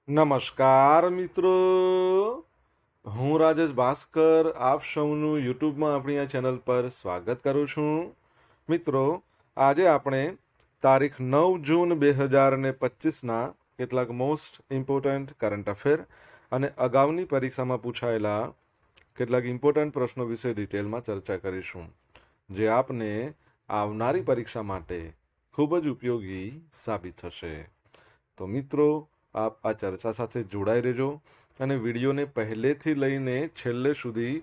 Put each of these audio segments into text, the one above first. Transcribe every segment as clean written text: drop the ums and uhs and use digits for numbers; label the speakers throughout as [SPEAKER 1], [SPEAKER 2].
[SPEAKER 1] નમસ્કાર મિત્રો, હું રાજેશ ભાસ્કર આપ સૌનું યુટ્યુબમાં આપણી આ ચેનલ પર સ્વાગત કરું છું. મિત્રો, આજે આપણે તારીખ 9 જૂન 2025ના કેટલાક મોસ્ટ ઇમ્પોર્ટન્ટ કરંટ અફેર અને અગાઉની પરીક્ષામાં પૂછાયેલા કેટલાક ઇમ્પોર્ટન્ટ પ્રશ્નો વિશે ડિટેલમાં ચર્ચા કરીશું, જે આપને આવનારી પરીક્ષા માટે ખૂબ જ ઉપયોગી સાબિત થશે. તો મિત્રો, આપ આ ચર્ચા સાથે જોડાઈ રહેજો અને વિડીયોને પહેલેથી લઈને છેલ્લે સુધી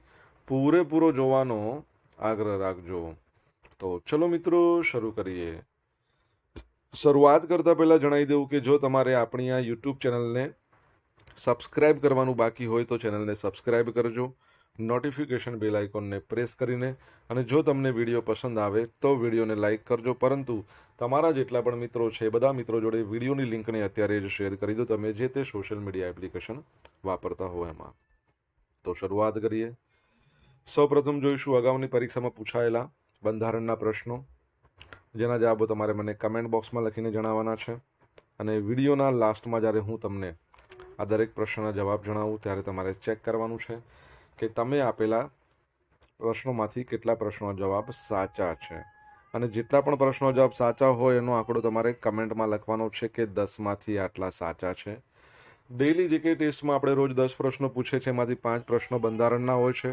[SPEAKER 1] પૂરેપૂરો જોવાનો આગ્રહ રાખજો. તો ચલો મિત્રો, શરૂ કરીએ. શરૂઆત કરતા પહેલા જણાવી દઉં કે જો તમારે આપણી આ યુટ્યુબ ચેનલને સબસ્ક્રાઇબ કરવાનું બાકી હોય તો ચેનલને સબસ્ક્રાઇબ કરજો, નોટિફિકેશન બેલ આઇકોનને પ્રેસ કરીને, અને જો તમને વિડીયો પસંદ આવે તો વિડીયોને લાઇક કરજો. પરંતુ તમારા જેટલા પણ મિત્રો છે બધા મિત્રો જોડે વિડીયોની લિંકને અત્યારે જ શેર કરી દો, તમે જે તે સોશિયલ મીડિયા એપ્લિકેશન વાપરતા હો એમાં. તો શરૂઆત કરીએ. સૌપ્રથમ જોઈશું અગાઉની પરીક્ષામાં પૂછાયેલા બંધારણના પ્રશ્નો, જેના જવાબો તમારે મને કમેન્ટ બોક્સમાં લખીને જણાવવાના છે. અને વિડીયોના લાસ્ટમાં જ્યારે હું તમને આ દરેક પ્રશ્નના જવાબ જણાવું ત્યારે તમારે ચેક કરવાનું છે કે તમે આપેલા પ્રશ્નોમાંથી કેટલા પ્રશ્નોના જવાબ સાચા છે. અને જેટલા પણ પ્રશ્નો જવાબ સાચા હોય એનો આંકડો તમારે કમેન્ટમાં લખવાનો છે કે 10માંથી આટલા સાચા છે. ડેઇલી જીકે ટેસ્ટમાં આપણે રોજ 10 પ્રશ્નો પૂછે છે, એમાંથી 5 પ્રશ્નો બંધારણના હોય છે.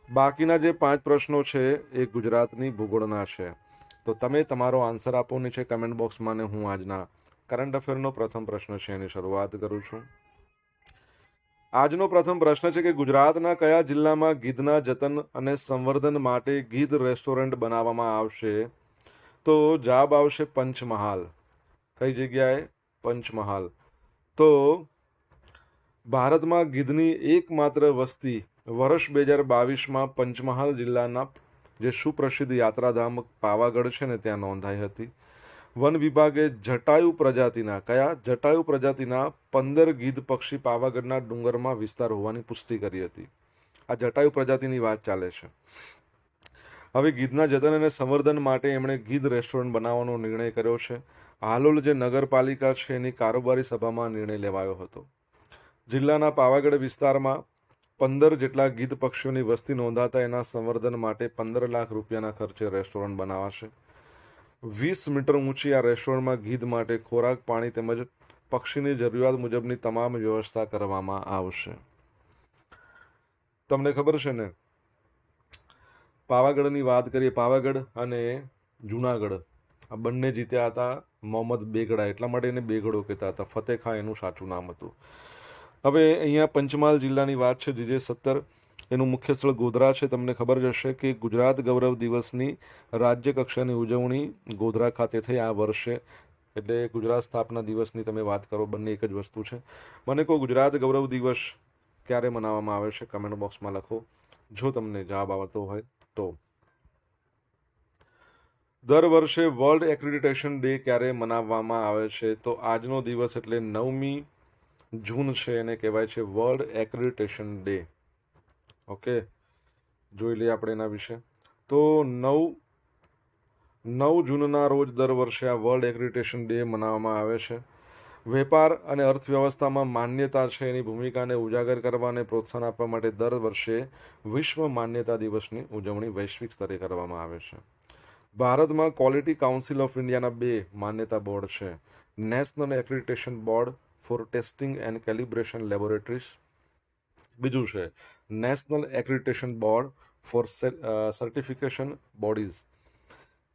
[SPEAKER 1] બાકીના જે 5 પ્રશ્નો છે એ ગુજરાતની ભૂગોળના છે. તો તમે તમારો આન્સર આપો નીચે કમેન્ટ બોક્સમાં, ને હું આજના કરંટ અફેરનો પ્રથમ પ્રશ્ન છે એની શરૂઆત કરું છું. આજનો પ્રથમ પ્રશ્ન છે કે ગુજરાતના કયા જિલ્લામાં ગીધના જતન અને સંવર્ધન માટે ગીધ રેસ્ટોરન્ટ બનાવવામાં આવશે? તો જવાબ આવશે પંચમહાલ. કઈ જગ્યાએ? પંચમહાલ. તો ભારતમાં ગીધની એકમાત્ર વસ્તી વર્ષ 2022માં પંચમહાલ જિલ્લાના જે સુપ્રસિદ્ધ યાત્રાધામ પાવાગઢ છે ને ત્યાં નોંધાઈ હતી. વન વિભાગે જટાયુ પ્રજાતિના, કયા? જટાયુ પ્રજાતિના 15 ગીધ પક્ષી પાવાગઢના ડુંગરમાં વિસ્તાર હોવાની પુષ્ટિ કરી હતી. આ જટાયુ પ્રજાતિની વાત ચાલે છે. હવે ગીધના જતન અને સંવર્ધન માટે એમણે ગીધ રેસ્ટોરન્ટ બનાવવાનો નિર્ણય કર્યો છે. હાલોલ જે નગરપાલિકા છે એની કારોબારી સભામાં નિર્ણય લેવાયો હતો. જિલ્લાના પાવાગઢ વિસ્તારમાં 15 જેટલા ગીધ પક્ષીઓની વસ્તી નોંધાતા એના સંવર્ધન માટે 15 લાખ રૂપિયાના ખર્ચે રેસ્ટોરન્ટ બનાવાશે. 20 મીટર ઊંચી આ રેસ્ટોરન્ટમાં ગીધ માટે ખોરાક, પાણી તેમજ પક્ષીની જરૂરિયાત મુજબની તમામ વ્યવસ્થા કરવામાં આવશે. તમને ખબર છે ને, પાવાગઢની વાત કરીએ, પાવાગઢ અને જુનાગઢ આ બંને જીત્યા હતા મોહમ્મદ બેગડા, એટલા માટે એને બેગડો કહેતા હતા. ફતેહ ખાન એનું સાચું નામ હતું. હવે અહીંયા પંચમહાલ જિલ્લાની વાત છે, જીજે 17. એનું મુખ્ય સ્થળ ગોધરા છે. તમને ખબર જ હશે કે ગુજરાત ગૌરવ દિવસની રાજ્ય કક્ષાની ઉજવણી ગોધરા ખાતે થઈ આ વર્ષે. એટલે ગુજરાત સ્થાપના દિવસની તમે વાત કરો, બંને એક જ વસ્તુ છે. મને કહો, ગુજરાત ગૌરવ દિવસ ક્યારે મનાવવામાં આવે છે? કમેન્ટ બોક્સમાં લખો જો તમને જવાબ આવતો હોય તો. દર વર્ષે વર્લ્ડ એક્રેડિટેશન ડે ક્યારે મનાવવામાં આવે છે? તો આજનો દિવસ એટલે 9મી જૂન છે, એને કહેવાય છે વર્લ્ડ એક્રેડિટેશન ડે. ઓકે, જોઈ લઈએ આપણે એના વિશે. તો 9 જૂનના રોજ દર વર્ષે આ વર્લ્ડ એક્રેડિટેશન ડે મનાવવામાં આવે છે. વેપાર અને અર્થવ્યવસ્થામાં માન્યતા છે એની ભૂમિકાને ઉજાગર કરવા અને પ્રોત્સાહન આપવા માટે દર વર્ષે વિશ્વ માન્યતા દિવસની ઉજવણી વૈશ્વિક સ્તરે કરવામાં આવે છે. ભારતમાં ક્વોલિટી કાઉન્સિલ ઓફ ઇન્ડિયાના 2 માન્યતા બોર્ડ છે. National accreditation board four testing and calibration laboratories, બીજું છે national accreditation board four certification bodies,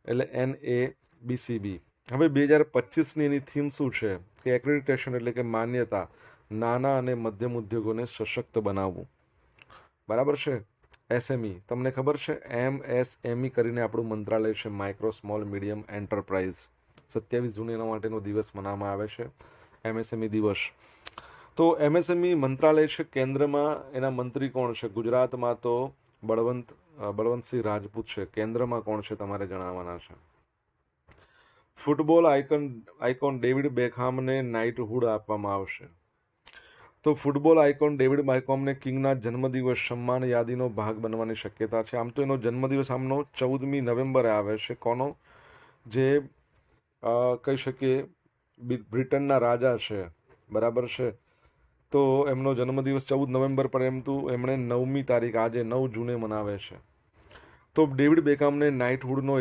[SPEAKER 1] એટલે NABCB. હવે 2025ની એની થીમ શું છે કે એક્રેડિટેશન એટલે કે માન્યતા, નાના અને મધ્યમ ઉદ્યોગોને સશક્ત બનાવવું. બરાબર છે. SME, તમને ખબર છે MSME કરીને આપણું મંત્રાલય છે, માઇક્રો સ્મોલ મીડિયમ એન્ટરપ્રાઇઝ. 27 જૂન એના માટેનો દિવસ મનાવવામાં આવે છે, MSME દિવસ. તો MSME મંત્રાલય છે કેન્દ્રમાં, એના મંત્રી કોણ છે? ગુજરાતમાં તો બળવંતસિંહ રાજપૂત છે. કેન્દ્રમાં કોણ છે તમારે જણાવવાના છે. ફૂટબોલ આઇકોન ડેવિડ બેકહામને નાઇટહુડ આપવામાં આવશે. તો ફૂટબોલ આઇકોન ડેવિડ બેકહામને કિંગના જન્મદિવસ સન્માન યાદીનો ભાગ બનવાની શક્યતા છે. આમ તો એનો જન્મદિવસ આમનો 14મી નવેમ્બરે આવે છે. કોનો? જે કહી શકીએ બ્રિટનના રાજા છે, બરાબર છે, તો એમનો જન્મદિવસ 14 નવેમ્બર, પરંતુ એમણે 9મી તારીખ આજે 9 જૂને મનાવે છે. તો ડેવિડ બેકહામને નાઇટહુડનો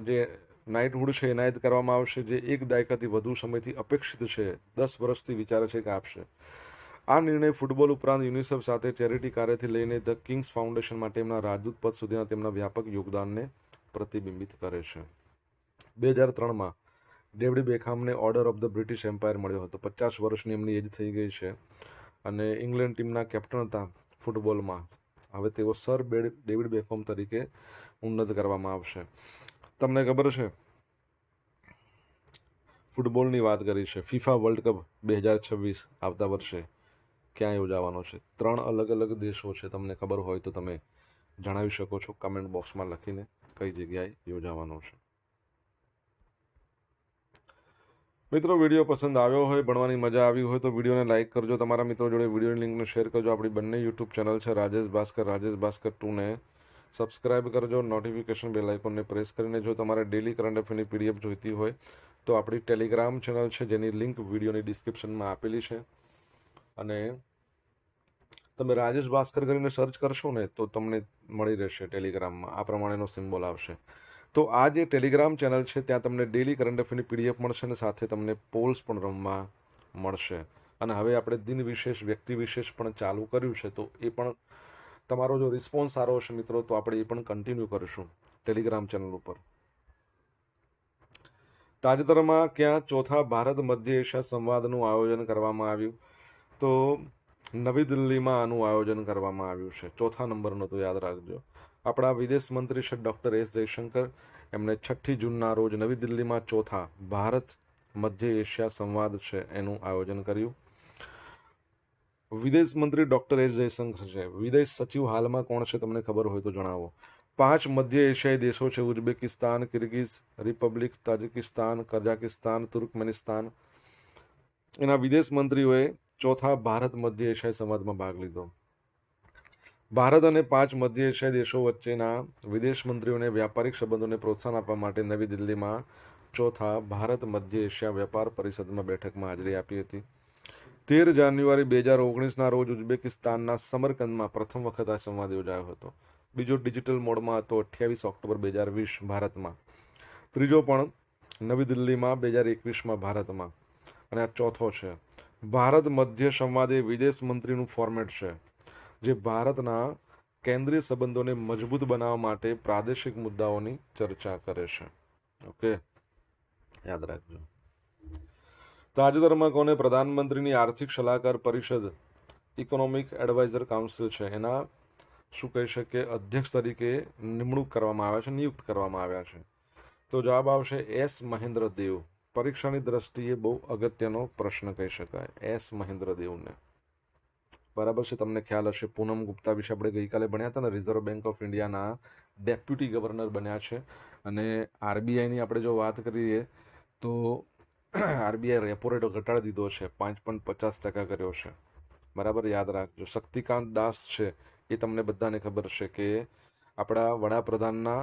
[SPEAKER 1] જે નાઇટહુડ છે એનાયત કરવામાં આવશે, જે એક દાયકાથી વધુ સમયથી અપેક્ષિત છે. 10 વર્ષથી વિચારે છે કે આપશે. આ નિર્ણય ફૂટબોલ ઉપરાંત યુનિસેફ સાથે ચેરિટી કાર્યથી લઈને ધ કિંગ્સ ફાઉન્ડેશન માટે એમના રાજદૂત પદ સુધીના તેમના વ્યાપક યોગદાનને પ્રતિબિંબિત કરે છે. 2003માં ડેવિડ બેકહામને Order of the British Empire મળ્યો હતો. 50 વર્ષની એમની એજ થઈ ગઈ છે અને ઇંગ્લેન્ડ ટીમના કેપ્ટન હતા ફૂટબોલમાં. હવે તેઓ સર ડેવિડ બેકહામ તરીકે ઉન્નત કરવામાં આવશે. તમને ખબર છે, ફૂટબોલની વાત કરી છે, ફીફા વર્લ્ડ કપ 2026 આવતા વર્ષે ક્યાં યોજાવાનો છે? 3 અલગ અલગ દેશો છે. તમને ખબર હોય તો તમે જણાવી શકો છો કમેન્ટ બોક્સમાં લખીને કઈ જગ્યાએ યોજાવાનો છે. મિત્રો, વિડીયો પસંદ આવ્યો હોય, ભણવાની મજા આવી હોય તો વિડીયોને લાઇક કરજો. તમારા મિત્રો જોડે વિડીયોની લિંકને શેર કરજો. આપણી બંને યુટ્યુબ ચેનલ છે રાજેશ ભાસ્કર 2ને સબસ્ક્રાઇબ કરજો. નોટિફિકેશન બેલ આઇકોનને પ્રેસ કરીને જો તમારે ડેલી કરંટ અફેરની પીડીએફ જોઈતી હોય તો આપણી ટેલિગ્રામ ચેનલ છે, જેની લિંક વિડીયોની ડિસ્ક્રિપ્શનમાં આપેલી છે. અને તમે રાજેશ ભાસ્કર કરીને સર્ચ કરશો ને તો તમને મળી રહેશે ટેલિગ્રામમાં. આ પ્રમાણેનો સિમ્બોલ આવશે. તો આ જે ટેલિગ્રામ ચેનલ છે ત્યાં તમને ડેલી કરંટ અફેરની પીડીએફ મળશે અને સાથે તમને પોલ્સ પણ રમવા મળશે. અને હવે આપણે દિન વિશેષ, વ્યક્તિ વિશેષ પણ ચાલુ કર્યું છે, તો એ પણ તમારો જો રિસ્પોન્સ સારો હશે મિત્રો તો આપણે એ પણ કન્ટિન્યુ કરીશું ટેલિગ્રામ ચેનલ ઉપર. તાજેતરમાં ક્યાં ચોથા ભારત મધ્ય એશિયા સંવાદનું આયોજન કરવામાં આવ્યું? તો નવી દિલ્હીમાં આનું આયોજન કરવામાં આવ્યું છે. 4થા નંબરનો તો યાદ રાખજો. આપણા વિદેશ મંત્રી છે ડૉક્ટર એસ જયશંકર, એમણે 6 જૂનના રોજ નવી દિલ્હીમાં ચોથા ભારત મધ્ય એશિયા સંવાદ છે એનું આયોજન કર્યું. વિદેશ મંત્રી ડૉક્ટર એસ જયશંકર છે. વિદેશ સચિવ હાલમાં કોણ છે તમને ખબર હોય તો જણાવો. 5 મધ્ય એશિયાઈ દેશો છે: Uzbekistan, Kyrgyz Republic, Tajikistan, Kazakhstan, Turkmenistan. એના વિદેશ મંત્રીઓએ ચોથા ભારત મધ્ય એશિયાઈ સંવાદમાં ભાગ લીધો. ભારત અને 5 મધ્ય એશિયાઈ દેશો વચ્ચેના વિદેશ મંત્રીઓને વ્યાપારિક સંબંધોને પ્રોત્સાહન આપવા માટે નવી દિલ્હીમાં ચોથા ભારત મધ્ય એશિયા વેપાર પરિષદમાં બેઠકમાં હાજરી આપી હતી. 13 જાન્યુઆરી 2019ના રોજ ઉઝબેકિસ્તાનના સમરકંદમાં પ્રથમ વખત આ સંવાદ યોજાયો હતો. બીજો ડિજિટલ મોડમાં હતો 28 ઓક્ટોબર 2020 ભારતમાં. ત્રીજો પણ નવી દિલ્હીમાં 2021માં ભારતમાં. અને આ ચોથો છે. ભારત મધ્ય સંવાદ એ વિદેશ મંત્રીનું ફોર્મેટ છે જે ભારતના કેન્દ્રીય સંબંધોને મજબૂત બનાવવા માટે પ્રાદેશિક મુદ્દાઓની ચર્ચા કરે છે. ઓકે, યાદ રાખજો. તાજેતરમાં કોને પ્રધાનમંત્રીની આર્થિક સલાહકાર પરિષદ, ઇકોનોમિક એડવાઇઝર કાઉન્સિલ છે, એના શું કહી શકીએ અધ્યક્ષ તરીકે નિમણૂક કરવામાં આવ્યા છે, નિયુક્ત કરવામાં આવ્યા છે? તો જવાબ આવશે એસ મહેન્દ્ર દેવ. પરીક્ષાની દ્રષ્ટિએ બહુ અગત્યનો પ્રશ્ન કહી શકાય એસ મહેન્દ્ર દેવને. બરાબર છે, તમને ખ્યાલ હશે પૂનમ ગુપ્તા વિશે આપણે ગઈકાલે ભણ્યા હતા ને. રિઝર્વ બેંક ઓફ ઇન્ડિયાના ડેપ્યુટી ગવર્નર બન્યા છે. અને આરબીઆઈની આપણે જો વાત કરીએ તો આરબીઆઈ રેપો રેટ ઘટાડી દીધો છે, 5.50% કર્યો છે. બરાબર, યાદ રાખજો. શક્તિકાંત દાસ છે, એ તમને બધાને ખબર છે કે આપણા વડાપ્રધાનના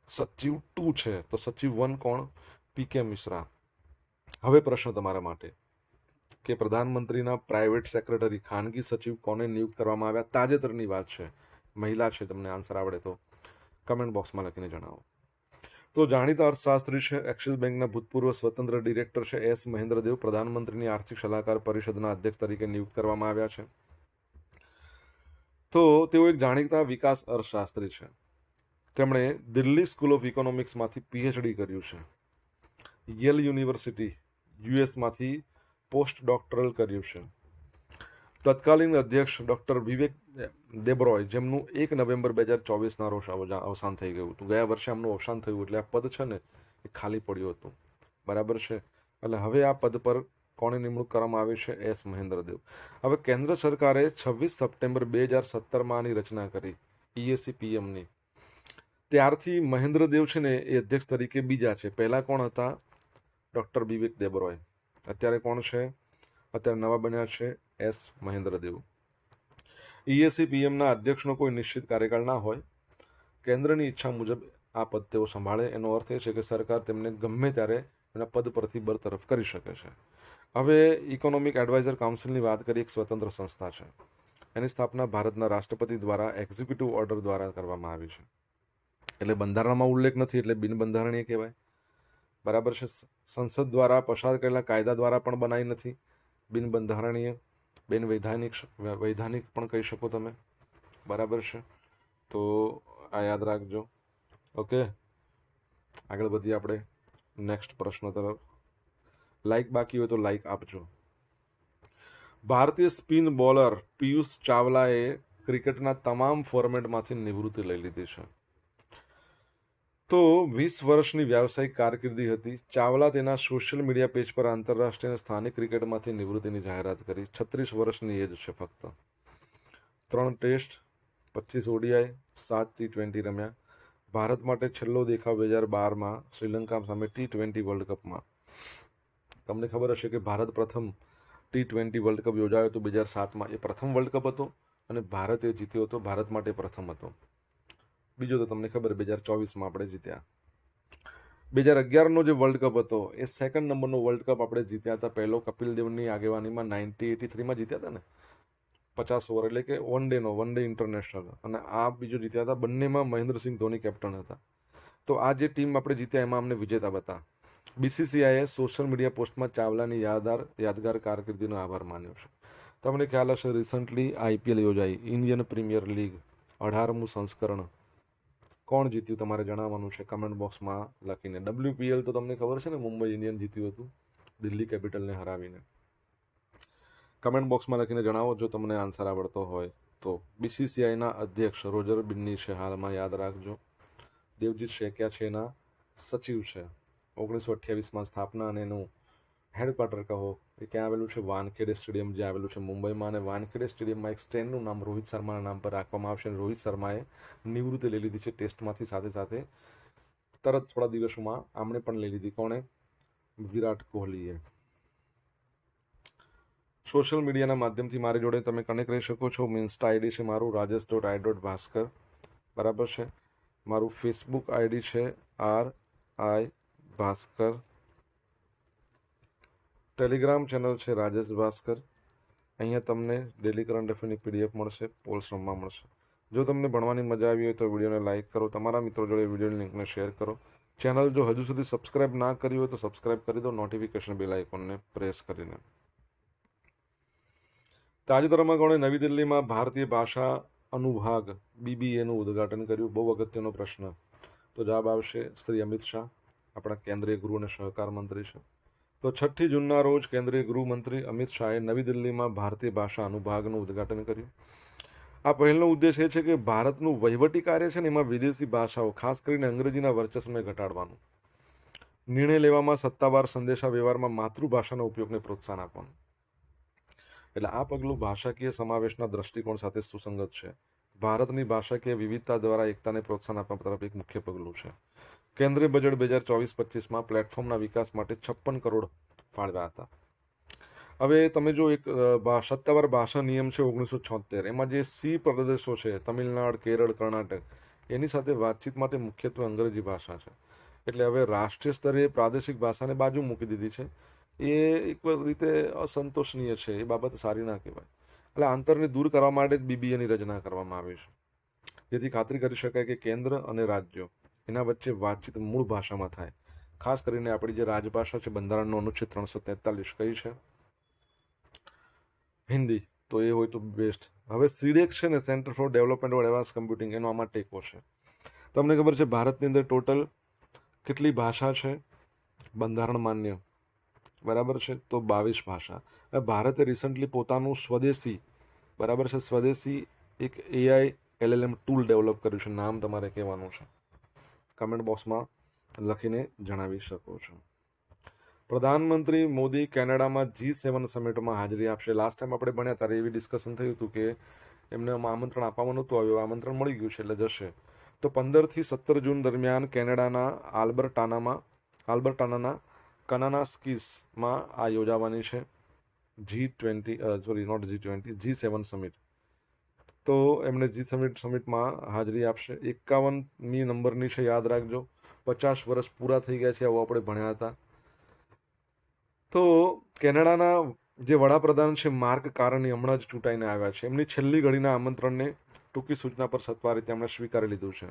[SPEAKER 1] સચિવ 2 છે. તો સચિવ 1 કોણ? પીકે મિશ્રા. હવે પ્રશ્ન તમારા માટે કે પ્રધાનમંત્રીના પ્રાઇવેટ સેક્રેટરી, ખાનગી સચિવ કોને નિયુક્ત કરવામાં આવ્યા? તાજેતરની વાત છે, મહિલા છે. તમને આન્સર આવડે તો કમેન્ટ બોક્સમાં લખીને જણાવો. તો જાણીતા અર્થશાસ્ત્રી છે, એક્સિસ બેંકના ભૂતપૂર્વ સ્વતંત્ર ડિરેક્ટર છે એસ મહેન્દ્ર દેવ, પ્રધાનમંત્રીની આર્થિક સલાહકાર પરિષદના અધ્યક્ષ તરીકે નિયુક્ત કરવામાં આવ્યા છે. તો તેઓ એક જાણીતા વિકાસ અર્થશાસ્ત્રી છે. તેમણે દિલ્હી સ્કૂલ ઓફ ઇકોનોમિક્સમાંથી પીએચડી કર્યું છે. યેલ યુનિવર્સિટી યુએસમાંથી પોસ્ટ ડોક્ટરલ કર્યું છે. તત્કાલીન અધ્યક્ષ ડૉક્ટર વિવેક દેબ્રોય, જેમનું 1 નવેમ્બર 2024ના રોજ અવસાન થઈ ગયું હતું. ગયા વર્ષે આમનું અવસાન થયું એટલે આ પદ છે ને એ ખાલી પડ્યું હતું. બરાબર છે, એટલે હવે આ પદ પર કોને નિમણૂક કરવામાં આવી છે? એસ મહેન્દ્ર દેવ. હવે કેન્દ્ર સરકારે 26 સપ્ટેમ્બર 2017માં આની રચના કરી, ઈએસી પીએમની. ત્યારથી મહેન્દ્ર દેવ છે ને એ અધ્યક્ષ તરીકે બીજા છે. પહેલા કોણ હતા? ડૉક્ટર વિવેક દેબ્રોય. અત્યારે કોણ છે? અત્યારે નવા બન્યા છે એસ મહેન્દ્ર દેવ. ઈએસી પીએમના અધ્યક્ષનો કોઈ નિશ્ચિત કાર્યકાળ ના હોય. કેન્દ્રની ઈચ્છા મુજબ આ પદ તેઓ સંભાળે. એનો અર્થ એ છે કે સરકાર તેમને ગમે ત્યારે એના પદ પરથી બરતરફ કરી શકે છે. હવે ઇકોનોમિક એડવાઇઝર કાઉન્સિલની વાત કરીએ, એક સ્વતંત્ર સંસ્થા છે. એની સ્થાપના ભારતના રાષ્ટ્રપતિ દ્વારા એક્ઝિક્યુટિવ ઓર્ડર દ્વારા કરવામાં આવી છે. એટલે બંધારણમાં ઉલ્લેખ નથી, એટલે બિનબંધારણીય કહેવાય. બરાબર છે. સંસદ દ્વારા પસાર કરેલા કાયદા દ્વારા પણ બનાવી નથી, બિનબંધારણીય. વૈધાનિક પણ કહી શકો તમે. બરાબર છે. તો આ યાદ રાખજો. ઓકે, આગળ વધીએ આપણે નેક્સ્ટ પ્રશ્ન તરફ. લાઈક બાકી હોય તો લાઈક આપજો. ભારતીય સ્પિન બોલર પિયુષ ચાવલાએ ક્રિકેટના તમામ ફોર્મેટમાંથી નિવૃત્તિ લઈ લીધી છે. તો 20 વર્ષની વ્યાવસાયિક કારકિર્દી હતી. ચાવલા તેના સોશિયલ મીડિયા પેજ પર આંતરરાષ્ટ્રીય અને સ્થાનિક ક્રિકેટમાંથી નિવૃત્તિની જાહેરાત કરી. 36 વર્ષની એજ છે ફક્ત. 3 ટેસ્ટ, 25 ઓડીઆઈ, 7 T20 રમ્યા. ભારત માટે છેલ્લો દેખાવ 2012માં શ્રીલંકા સામે T20 વર્લ્ડ કપમાં. તમને ખબર હશે કે ભારત પ્રથમ T20 વર્લ્ડ કપ યોજાયો હતો 2007માં. એ પ્રથમ વર્લ્ડ કપ હતો અને ભારતે જીત્યો હતો. ભારત માટે પ્રથમ હતો. બીજો તો તમને ખબર 2024માં આપણે જીત્યા. 2011નો જે વર્લ્ડ કપ હતો એ સેકન્ડ નંબરનો વર્લ્ડ કપ આપણે જીત્યા હતા. પહેલો કપિલ દેવની આગેવાનીમાં 1983માં જીત્યા હતા ને, 50 ઓવર, એટલે કે વન ડે ઇન્ટરનેશનલ. અને આ બીજો જીત્યા હતા. બંનેમાં મહેન્દ્રસિંહ ધોની કેપ્ટન હતા. તો આ જે ટીમ આપણે જીત્યા એમાં અમને વિજેતા હતા. BCCIએ સોશિયલ મીડિયા પોસ્ટમાં ચાવલાની યાદગાર કારકિર્દીનો આભાર માન્યો છે. તમને ખ્યાલ હશે, રિસન્ટલી IPL યોજાઈ, ઇન્ડિયન પ્રીમિયર લીગ 18મું સંસ્કરણ. કોણ જીત્યું તમારે જણાવવાનું છે કમેન્ટ બોક્સમાં લખીને. WPL તો તમને ખબર છે ને, મુંબઈ ઇન્ડિયન જીત્યું હતું દિલ્હી કેપિટલને હરાવીને. કમેન્ટ બોક્સમાં લખીને જણાવો જો તમને આન્સર આવડતો હોય તો. BCCIના અધ્યક્ષ રોજર બિન્ની છે હાલમાં, યાદ રાખજો. દેવજીત શેક્યા છે એના સચિવ છે. 1928માં સ્થાપના અને એનું હેડક્વાર્ટર કહો એ ક્યાં આવેલું છે? વાનખેડે સ્ટેડિયમ જે આવેલું છે મુંબઈમાં. અને વાનખેડે સ્ટેડિયમમાં એક સ્ટેન્ડનું નામ રોહિત શર્માના નામ પર રાખવામાં આવશે. અને રોહિત શર્માએ નિવૃત્તિ લઈ લીધી છે ટેસ્ટમાંથી. સાથે સાથે તરત થોડા દિવસોમાં આમણે પણ લઈ લીધી. કોણે? વિરાટ કોહલીએ. સોશિયલ મીડિયાના માધ્યમથી મારી જોડે તમે કનેક્ટ રહી શકો છો. ઇન્સ્ટા આઈડી છે મારું rajesh.i.bhaskar. બરાબર છે. મારું ફેસબુક આઈડી છે RI ભાસ્કર. ટેલિગ્રામ ચેનલ છે રાજેશ ભાસ્કર. અહીંયા તમને ડેલી કરંટ અફેરની PDF મળશે, પોલ્સ રમવા મળશે. જો તમને ભણવાની મજા આવી હોય તો વિડીયોને લાઇક કરો, તમારા મિત્રો જોડે વિડીયોની લિંકને શેર કરો. ચેનલ જો હજુ સુધી સબસ્ક્રાઇબ ના કરી હોય તો સબસ્ક્રાઇબ કરી દો, નોટિફિકેશન બેલ આઇકોનને પ્રેસ કરીને. તાજેતરમાં કોણે નવી દિલ્હીમાં ભારતીય ભાષા અનુભાગ BBAનું ઉદ્ઘાટન કર્યું? બહુ અગત્યનો પ્રશ્ન. તો જવાબ આવશે શ્રી અમિત શાહ, આપણા કેન્દ્રીય ગૃહ અને સહકાર મંત્રી છે. તો 6 જૂનના રોજ કેન્દ્રીય ગૃહમંત્રી અમિત શાહે નવી દિલ્હીમાં ભારતીય ભાષા અનુભાગનું ઉદ્ઘાટન કર્યું. આ પહેલનો ઉદ્દેશ એ છે કે ભારતનું વહીવટી કાર્ય છે ને એમાં વિદેશી ભાષાઓ, ખાસ કરીને અંગ્રેજીના વર્ચસ્વને ઘટાડવાનું. નિર્ણય લેવામાં, સત્તાવાર સંદેશા વ્યવહારમાં માતૃભાષાના ઉપયોગને પ્રોત્સાહન આપવાનું. એટલે આ પગલું ભાષાકીય સમાવેશના દ્રષ્ટિકોણ સાથે સુસંગત છે. ભારતની ભાષાકીય વિવિધતા દ્વારા એકતાને પ્રોત્સાહન આપવા તરફ એક મુખ્ય પગલું છે. કેન્દ્રીય બજેટ 2024-25માં પ્લેટફોર્મના વિકાસ માટે 56 કરોડ ફાળવ્યા હતા. હવે તમે જો એક સત્તાવાર ભાષા નિયમ છે 1976, એમાં જે C પ્રદેશો છે, તમિલનાડુ, કેરળ, કર્ણાટક, એની સાથે વાતચીત માટે મુખ્યત્વે અંગ્રેજી ભાષા છે. એટલે હવે રાષ્ટ્રીય સ્તરે પ્રાદેશિક ભાષાને બાજુ મૂકી દીધી છે. એ એક રીતે અસંતોષનીય છે. એ બાબત સારી ના કહેવાય. એટલે અંતરને દૂર કરવા માટે જ BBAની રચના કરવામાં આવી છે, જેથી ખાતરી કરી શકાય કે કેન્દ્ર અને રાજ્યો એના વચ્ચે વાતચીત મૂળ ભાષામાં થાય. ખાસ કરીને આપણી જે રાજભાષા છે, બંધારણનો અનુચ્છેદ 343 કઈ છે? હિન્દી. તો એ હોય તો બેસ્ટ. હવે CDEC છે ને, centre for development of advance computing, એનો આમાં ટેકો છે. તમને ખબર છે ભારતની અંદર ટોટલ કેટલી ભાષા છે બંધારણ માન્ય? બરાબર છે. તો 22 ભાષા. હવે ભારતે રિસન્ટલી પોતાનું સ્વદેશી, બરાબર છે, સ્વદેશી એક AI LLM ટૂલ ડેવલપ કર્યું છે. નામ તમારે કહેવાનું છે, કમેન્ટ બોક્સમાં લખીને જણાવી શકો છો. પ્રધાનમંત્રી મોદી કેનેડામાં G7 સમિટમાં હાજરી આપશે. લાસ્ટ ટાઈમ આપણે ભણ્યા ત્યારે એવી ડિસ્કશન થયું હતું કે એમને આમંત્રણ આપવામાં નહોતું આવ્યું. આમંત્રણ મળી ગયું છે એટલે જશે. તો 15 થી 17 જૂન દરમિયાન કેનેડાના આલ્બર્ટાના કનાનાસ્કીસમાં આ યોજાવાની છે G7 સમિટ. તો એમને સમિટમાં હાજરી આપશે. 51મી નંબરની છે, યાદ રાખજો. 50 વર્ષ પૂરા થઈ ગયા છે આવું આપણે ભણ્યા હતા. તો કેનેડાના જે વડાપ્રધાન છે માર્ક કાર્ની હમણાં જ ચૂંટાઈને આવ્યા છે. એમની છેલ્લી ઘડીના આમંત્રણને ટૂંકી સૂચના પર સત્વારી તેમણે સ્વીકારી લીધું છે.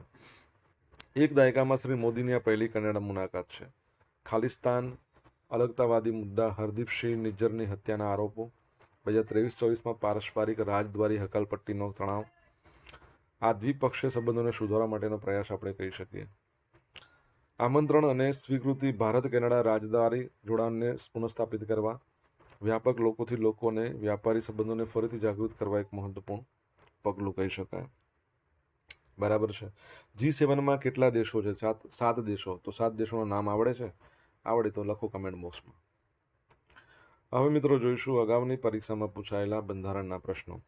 [SPEAKER 1] એક દાયકામાં શ્રી મોદીની આ પહેલી કેનેડા મુલાકાત છે. ખાલિસ્તાન, અલગતાવાદી મુદ્દા, હરદીપસિંહ નિજ્જરની હત્યાના આરોપો, 2023-24માં પારસ્પરિક રાજદ્વારી હકાલપટ્ટીનો તણાવ, આ દ્વિપક્ષીય સંબંધોને સુધારવા માટેનો પ્રયાસ આપણે કહી શકીએ. આમંત્રણ અને સ્વીકૃતિ ભારત કેનેડા રાજદ્વારી જોડાણને પુનઃસ્થાપિત કરવા, વ્યાપક લોકોથી લોકોને વ્યાપારી સંબંધોને ફરીથી જાગૃત કરવા એક મહત્વપૂર્ણ પગલું કહી શકાય. બરાબર છે. G7માં કેટલા દેશો છે? 7 દેશો. તો 7 દેશોનું નામ આવડે છે? આવડે તો લખો કમેન્ટ બોક્સમાં. હવે મિત્રો જોઈશું અગાઉની પરીક્ષામાં પૂછાયેલા બંધારણના પ્રશ્નો.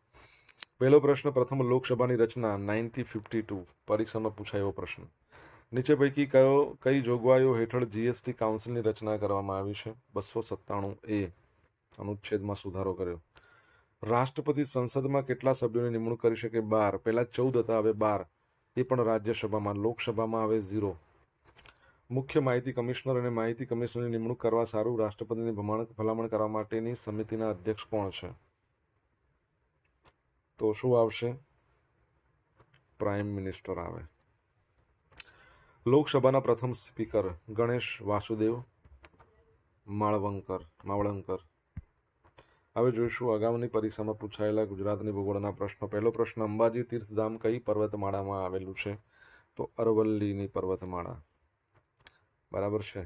[SPEAKER 1] પહેલો પ્રશ્ન, પ્રથમ લોકસભાની રચના 1952 પરીક્ષામાં પૂછાયો પ્રશ્ન. નીચે પૈકી કઈ જોગવાઈઓ હેઠળ જીએસટી કાઉન્સિલની રચના કરવામાં આવી છે? 297A અનુચ્છેદમાં સુધારો કર્યો. રાષ્ટ્રપતિ સંસદમાં કેટલા સભ્યોની નિમણૂક કરી શકે? 12. પહેલા 14 હતા, હવે 12. એ પણ રાજ્યસભામાં. લોકસભામાં હવે 0. મુખ્ય માહિતી કમિશનર અને માહિતી કમિશનરની નિમણૂક કરવા સારું રાષ્ટ્રપતિની ભલામણ કરવા માટેની સમિતિના અધ્યક્ષ કોણ છે? તો શું આવશે? પ્રાઇમ મિનિસ્ટર આવે. લોકસભાના પ્રથમ સ્પીકર ગણેશ વાસુદેવ માવળંકર. હવે જોઈશું અગાઉની પરીક્ષામાં પૂછાયેલા ગુજરાતની ભૂગોળના પ્રશ્નો. પહેલો પ્રશ્ન, અંબાજી તીર્થધામ કઈ પર્વતમાળામાં આવેલું છે? તો અરવલ્લીની પર્વતમાળા. બરાબર છે.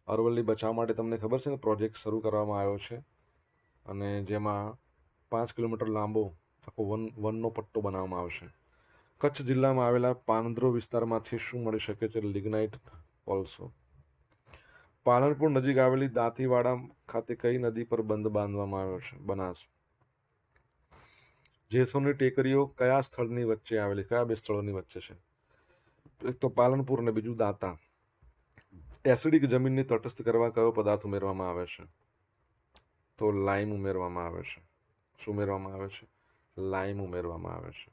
[SPEAKER 1] અરવલ્લી બચાવવા માટે તમને ખબર છે ને પ્રોજેક્ટ શરૂ કરવામાં આવ્યો છે, અને જેમાં 5 કિલોમીટર લાંબો આખો વનનો પટ્ટો બનાવવામાં આવશે. કચ્છ જિલ્લામાં આવેલા પાંદરો વિસ્તારમાંથી શું મળી શકે છે? લિગ્નાઇટ કોલસો. પાલનપુર નજીક આવેલી દાંતીવાડા ખાતે કઈ નદી પર બંધ બાંધવામાં આવ્યો છે? બનાસ. જેસોરની ટેકરીઓ કયા સ્થળની વચ્ચે આવેલી? કયા બે સ્થળોની વચ્ચે છે? એક તો પાલનપુર અને બીજું દાંતા. એસિડિક જમીનને તટસ્થ કરવા કયો પદાર્થ ઉમેરવામાં આવે છે? તો લાઇમ ઉમેરવામાં આવે છે. શું ઉમેરવામાં આવે છે? લાઇમ ઉમેરવામાં આવે છે.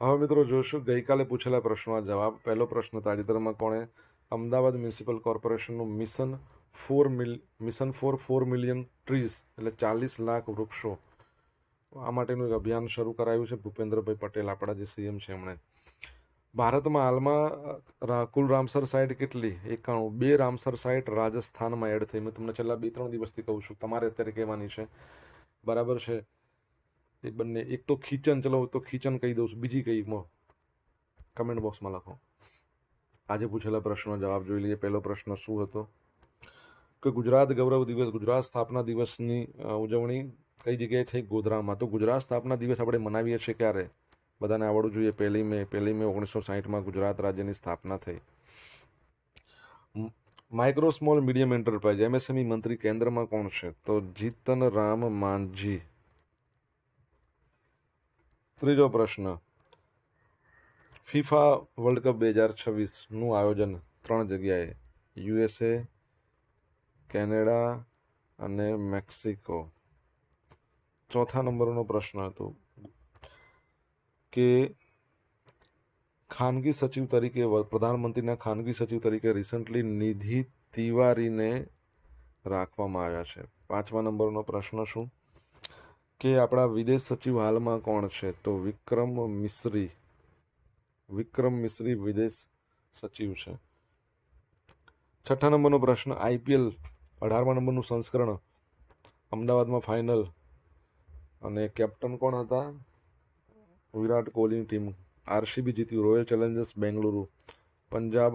[SPEAKER 1] હવે મિત્રો જોઈશું ગઈકાલે પૂછેલા પ્રશ્નોના જવાબ. પહેલો પ્રશ્ન, તાજેતરમાં કોણે અમદાવાદ મ્યુનિસિપલ કોર્પોરેશનનું મિશન ફોર 4 મિલિયન ટ્રીઝ એટલે 40 લાખ વૃક્ષો આ માટેનું એક અભિયાન શરૂ કરાયું છે? ભૂપેન્દ્રભાઈ પટેલ, આપણા જે સીએમ છે એમણે. ભારતમાં હાલમાં કુલ રામસર સાઇટ કેટલી? 91. 2 રામસર સાઇટ રાજસ્થાનમાં એડ થઈ. મેં તમને છેલ્લા 2-3 દિવસથી કહું છું, તમારે અત્યારે કહેવાની છે. બરાબર છે. એ બંને, એક તો ખીચન, ચલો તો ખીચન કહી દઉં છું, બીજી કઈ કમેન્ટ બોક્સમાં લખો. આજે પૂછેલા પ્રશ્નનો જવાબ જોઈ લઈએ. પહેલો પ્રશ્ન શું હતો? કે ગુજરાત ગૌરવ દિવસ, ગુજરાત સ્થાપના દિવસની ઉજવણી કઈ જગ્યાએ થઈ? ગોધરામાં. તો ગુજરાત સ્થાપના દિવસ આપણે મનાવીએ છીએ ક્યારે? બધાને આવડવું જોઈએ. 1 મે 1960માં ગુજરાત રાજ્યની સ્થાપના થઈ. Micro small medium enterprise MSME મંત્રી કેન્દ્રમાં કોણ છે? તો જીતન રામ માંઝી. ત્રીજો પ્રશ્ન, ફિફા વર્લ્ડ કપ 2026નું આયોજન 3 જગ્યાએ, USA, કેનેડા અને મેક્સિકો. ચોથા નંબરનો પ્રશ્ન હતો કે ખાનગી સચિવ તરીકે, પ્રધાનમંત્રીના ખાનગી સચિવ તરીકે રિસન્ટલી નિધિ તિવારીને રાખવામાં આવ્યા છે. 5મા નંબરનો પ્રશ્ન શું કે આપણા વિદેશ સચિવ હાલમાં કોણ છે? તો વિક્રમ મિશ્રી વિદેશ સચિવ છે. 6ઠા નંબરનો પ્રશ્ન, IPL 18મા નંબરનું સંસ્કરણ અમદાવાદમાં ફાઇનલ, અને કેપ્ટન કોણ હતા? વિરાટ કોહલીની ટીમ. RCB જીત્યું, રોયલ ચેલેન્જર્સ બેંગલુરુ પંજાબ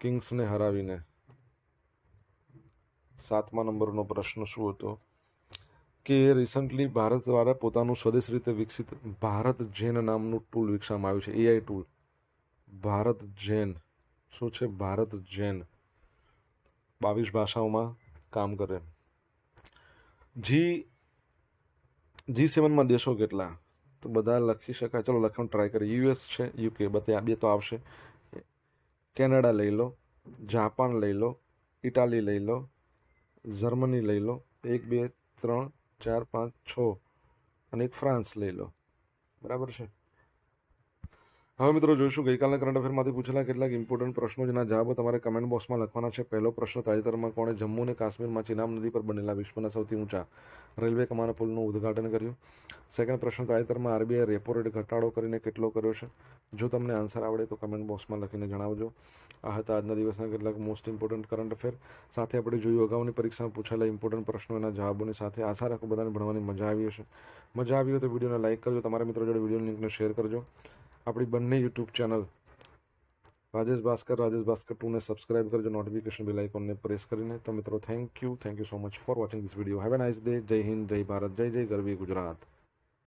[SPEAKER 1] કિંગ્સને હરાવીને. 7મા નંબરનો પ્રશ્ન શું હતો કે રિસન્ટલી ભારત દ્વારા પોતાનું સ્વદેશ રીતે વિકસિત ભારત જેન નામનું ટૂલ વિકસાવવામાં આવ્યું છે, AI ટૂલ. ભારત જેન શું છે? ભારત જેન 22 ભાષાઓમાં કામ કરે. G7માં દેશો કેટલા? તો બધા લખી શકાય. ચલો લખવાનું ટ્રાય કરીએ. US છે, UK, બે તો આવશે. કેનેડા લઈ લો, જાપાન લઈ લો, ઇટાલી લઈ લો, જર્મની લઈ લો, 1 2 3 4 5 6 અને એક ફ્રાન્સ લઈ લો. બરાબર છે. હવે મિત્રો જોઈશું ગઈકાલના કરંટ અફેરમાંથી પૂછેલા કેટલાક ઇમ્પોર્ટન્ટ પ્રશ્નો જેના જવાબો તમારે કમેન્ટ બોક્સમાં લખવાના છે. પહેલો પ્રશ્ન, તાજેતરમાં કોણે જમ્મુ અને કાશ્મીરમાં ચિનાબ નદી પર બનેલા વિશ્વના સૌથી ઊંચા રેલવે કમાન પુલનું ઉદ્ઘાટન કર્યું? સેકન્ડ પ્રશ્ન, તાજેતરમાં આરબીઆઈ રેપો રેટ ઘટાડો કરીને કેટલો કર્યો છે? જો તમને આન્સર આવડે તો કમેન્ટ બોક્સમાં લખીને જણાવજો. આ હતા આજના દિવસના કેટલાક મોસ્ટ ઇમ્પોર્ટન્ટ કરંટ અફેર. સાથે આપણે જોયું અગાઉની પરીક્ષામાં પૂછાયેલા ઇમ્પોર્ટન્ટ પ્રશ્નોના જવાબોની સાથે. આશા રાખું બધાને ભણવાની મજા આવી હશે. મજા આવી હોય તો વિડીયોને લાઇક કરજો, તમારા મિત્રો જોડે વિડીયો લિંકને શેર કરજો. આપણી બંને યુટ્યુબ ચેનલ રાજેશ ભાસ્કર 2ને સબસ્ક્રાઇબ કરજો, નોટિફિકેશન બેલ આઇકોનને પ્રેસ કરીને. તો મિત્રો thank you so much for watching this video. Have a nice day. જય હિન્દ, જય ભારત, જય જય ગરવી ગુજરાત.